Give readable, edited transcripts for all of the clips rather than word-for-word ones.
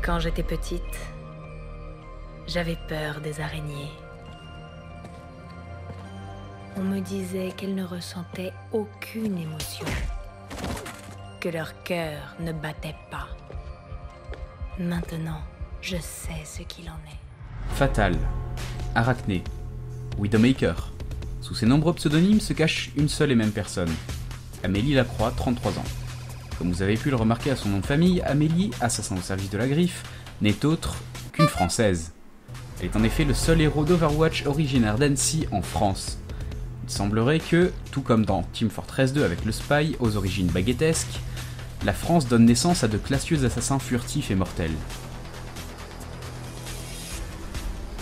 Quand j'étais petite, j'avais peur des araignées. On me disait qu'elles ne ressentaient aucune émotion, que leur cœur ne battait pas. Maintenant, je sais ce qu'il en est. Fatal, Arachné, Widowmaker. Sous ces nombreux pseudonymes se cache une seule et même personne. Amélie Lacroix, 33 ans. Comme vous avez pu le remarquer à son nom de famille, Amélie, assassin au service de la Griffe, n'est autre qu'une Française. Elle est en effet le seul héros d'Overwatch originaire d'Annecy en France. Il semblerait que, tout comme dans Team Fortress 2 avec le Spy, aux origines baguettesques, la France donne naissance à de classieux assassins furtifs et mortels.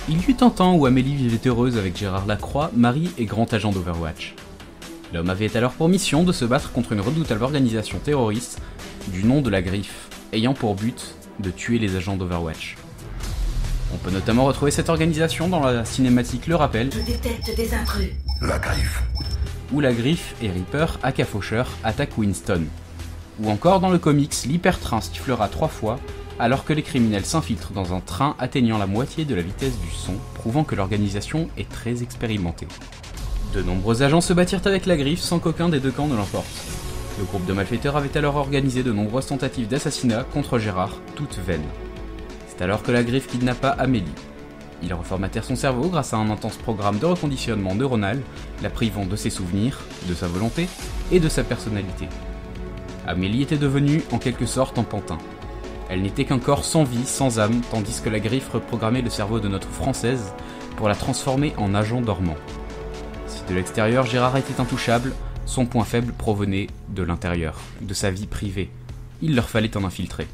Il y eut un temps où Amélie vivait heureuse avec Gérard Lacroix, mari et grand agent d'Overwatch. L'homme avait alors pour mission de se battre contre une redoutable organisation terroriste du nom de la Griffe, ayant pour but de tuer les agents d'Overwatch. On peut notamment retrouver cette organisation dans la cinématique Le Rappel, Je détecte des intrus. La Griffe. où la Griffe et Reaper, aka Faucheur, attaquent Winston. Ou encore dans le comics, l'hypertrain sifflera 3 fois alors que les criminels s'infiltrent dans un train atteignant la moitié de la vitesse du son, prouvant que l'organisation est très expérimentée. De nombreux agents se battirent avec la Griffe sans qu'aucun des deux camps ne l'emporte. Le groupe de malfaiteurs avait alors organisé de nombreuses tentatives d'assassinat contre Gérard, toutes vaines. C'est alors que la Griffe kidnappa Amélie. Ils reformatèrent son cerveau grâce à un intense programme de reconditionnement neuronal, la privant de ses souvenirs, de sa volonté et de sa personnalité. Amélie était devenue en quelque sorte un pantin. Elle n'était qu'un corps sans vie, sans âme, tandis que la Griffe reprogrammait le cerveau de notre Française pour la transformer en agent dormant. Si de l'extérieur Gérard était intouchable, son point faible provenait de l'intérieur, de sa vie privée. Il leur fallait un infiltré.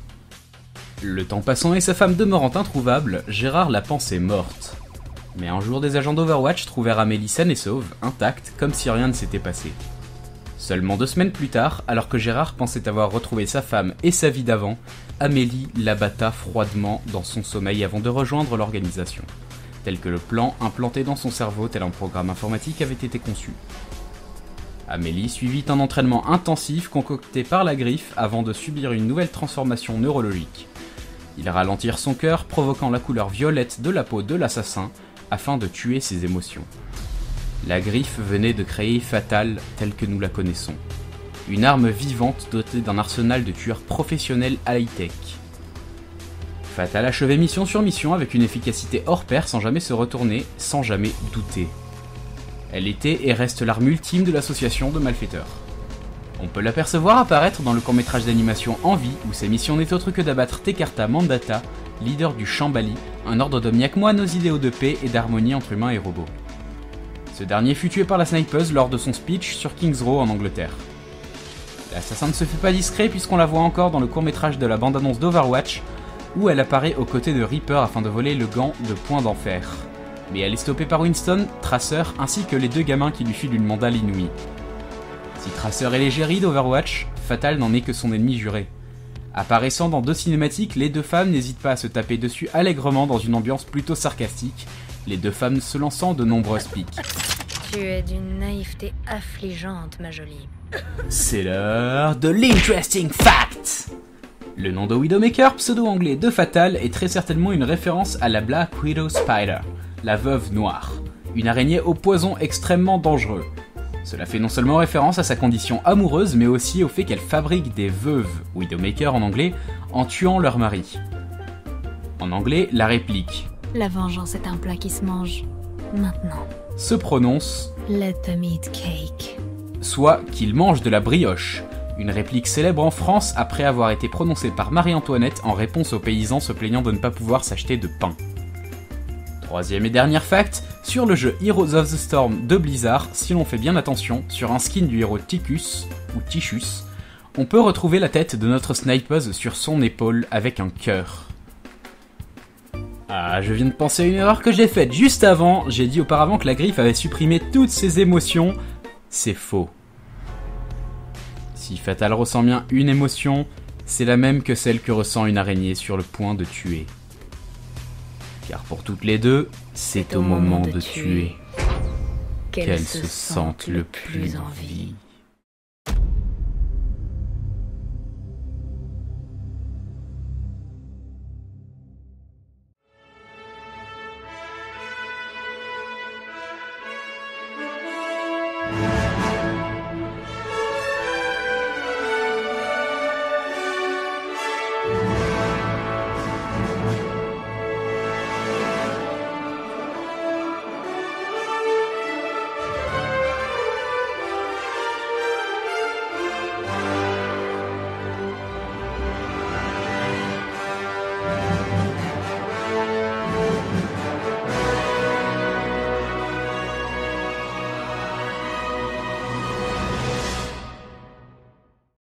Le temps passant et sa femme demeurant introuvable, Gérard la pensait morte. Mais un jour, des agents d'Overwatch trouvèrent Amélie saine et sauve, intacte, comme si rien ne s'était passé. Seulement 2 semaines plus tard, alors que Gérard pensait avoir retrouvé sa femme et sa vie d'avant, Amélie l'abatta froidement dans son sommeil avant de rejoindre l'organisation, tel que le plan implanté dans son cerveau tel un programme informatique avait été conçu. Amélie suivit un entraînement intensif concocté par la Griffe avant de subir une nouvelle transformation neurologique. Ils ralentirent son cœur, provoquant la couleur violette de la peau de l'assassin afin de tuer ses émotions. La Griffe venait de créer Fatal telle que nous la connaissons. Une arme vivante dotée d'un arsenal de tueurs professionnels high-tech. Fatal achevait mission sur mission avec une efficacité hors pair sans jamais se retourner, sans jamais douter. Elle était et reste l'arme ultime de l'association de malfaiteurs. On peut l'apercevoir apparaître dans le court-métrage d'animation Envie, où sa mission n'est autre que d'abattre Tekarta Mandata, leader du Shambali, un ordre d'omniaques moine aux idéaux de paix et d'harmonie entre humains et robots. Ce dernier fut tué par la snipeuse lors de son speech sur Kings Row en Angleterre. L'assassin ne se fait pas discret puisqu'on la voit encore dans le court-métrage de la bande-annonce d'Overwatch, où elle apparaît aux côtés de Reaper afin de voler le gant de Point d'Enfer. Mais elle est stoppée par Winston, Tracer, ainsi que les 2 gamins qui lui filent une mandale inouïe. Si Tracer est l'égérie d'Overwatch, Fatal n'en est que son ennemi juré. Apparaissant dans 2 cinématiques, les 2 femmes n'hésitent pas à se taper dessus allègrement dans une ambiance plutôt sarcastique, les 2 femmes se lançant de nombreuses piques. Tu es d'une naïveté affligeante, ma jolie. C'est l'heure de l'Interesting Fact! Le nom de Widowmaker, pseudo-anglais de Fatal, est très certainement une référence à la Black Widow Spider, la veuve noire, une araignée au poison extrêmement dangereux. Cela fait non seulement référence à sa condition amoureuse, mais aussi au fait qu'elle fabrique des veuves, Widowmaker en anglais, en tuant leur mari. En anglais, la réplique La vengeance est un plat qui se mange maintenant. se prononce Let them eat cake. soit qu'il mange de la brioche, une réplique célèbre en France après avoir été prononcée par Marie-Antoinette en réponse aux paysans se plaignant de ne pas pouvoir s'acheter de pain. Troisième et dernière fact, sur le jeu Heroes of the Storm de Blizzard, si l'on fait bien attention, sur un skin du héros Ticus, ou Tichus, on peut retrouver la tête de notre snipeuse sur son épaule avec un cœur. Ah, je viens de penser à une erreur que j'ai faite juste avant, j'ai dit auparavant que la Griffe avait supprimé toutes ses émotions. C'est faux. Si Fatal ressent bien une émotion, c'est la même que celle que ressent une araignée sur le point de tuer. Car pour toutes les deux, c'est au moment de tuer qu'elles se sentent le plus en vie.